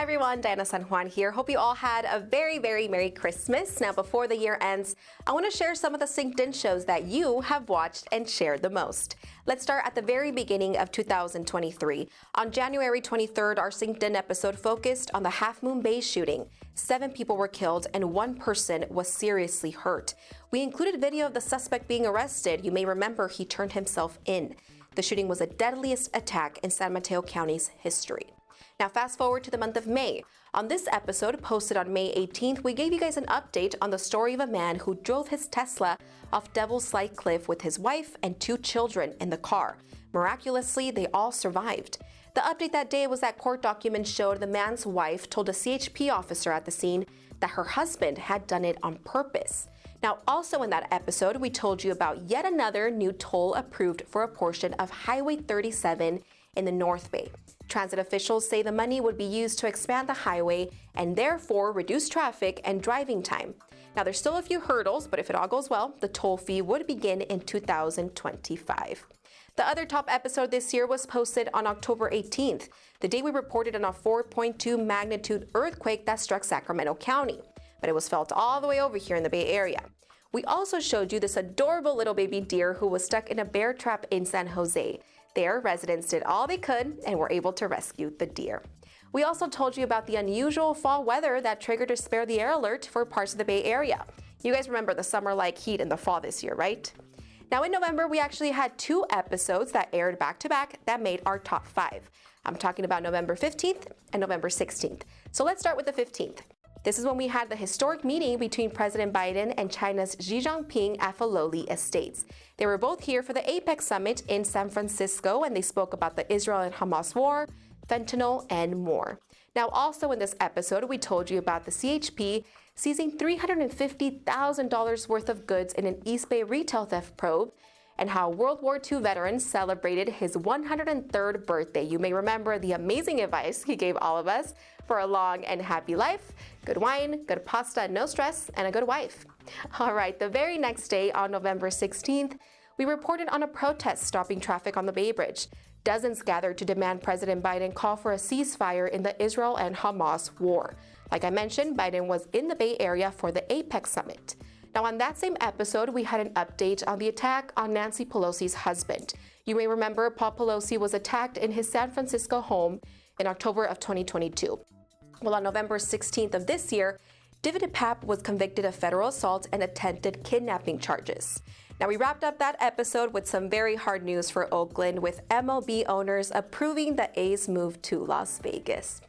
Hi everyone, Diana San Juan here. Hope you all had a very Merry Christmas. Now before the year ends, I want to share some of the synced in shows that you have watched and shared the most. Let's start at the very beginning of 2023. On January 23rd, our synced in episode focused on the Half Moon Bay shooting. 7 people were killed and 1 person was seriously hurt. We included video of the suspect being arrested. You may remember he turned himself in. The shooting was the deadliest attack in San Mateo County's history. Now fast forward to the month of May. On this episode, posted on May 18th, we gave you guys an update on the story of a man who drove his Tesla off Devil's Slide Cliff with his wife and 2 children in the car. Miraculously, they all survived. The update that day was that court documents showed the man's wife told a CHP officer at the scene that her husband had done it on purpose. Now, also in that episode, we told you about yet another new toll approved for a portion of Highway 37 in the North Bay. Transit officials say the money would be used to expand the highway and therefore reduce traffic and driving time. Now, there's still a few hurdles, but if it all goes well, the toll fee would begin in 2025. The other top episode this year was posted on October 18th, the day we reported on a 4.2 magnitude earthquake that struck Sacramento County, but it was felt all the way over here in the Bay Area. We also showed you this adorable little baby deer who was stuck in a bear trap in San Jose. There, residents did all they could and were able to rescue the deer. We also told you about the unusual fall weather that triggered a spare the air alert for parts of the Bay Area. You guys remember the summer-like heat in the fall this year, right? Now in November, we actually had 2 episodes that aired back-to-back that made our top 5. I'm talking about November 15th and November 16th. So let's start with the 15th. This is when we had the historic meeting between President Biden and China's Xi Jinping at Filoli Estates. They were both here for the APEC summit in San Francisco, and they spoke about the Israel and Hamas war, fentanyl, and more. Now, also in this episode, we told you about the CHP seizing $350,000 worth of goods in an East Bay retail theft probe, and how World War II veteran celebrated his 103rd birthday. You may remember the amazing advice he gave all of us for a long and happy life: good wine, good pasta, no stress, and a good wife. All right, the very next day, on November 16th, we reported on a protest stopping traffic on the Bay Bridge. Dozens gathered to demand President Biden call for a ceasefire in the Israel and Hamas war. Like I mentioned, Biden was in the Bay Area for the APEC summit. Now, on that same episode, we had an update on the attack on Nancy Pelosi's husband. You may remember Paul Pelosi was attacked in his San Francisco home in October of 2022. Well, on November 16th of this year, David Papp was convicted of federal assault and attempted kidnapping charges. Now, we wrapped up that episode with some very hard news for Oakland, with MLB owners approving the A's move to Las Vegas.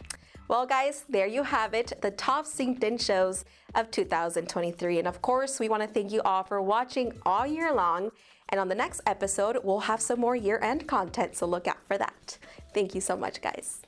Well, guys, there you have it, the top synced in shows of 2023. And of course, we want to thank you all for watching all year long. And on the next episode, we'll have some more year-end content, so look out for that. Thank you so much, guys.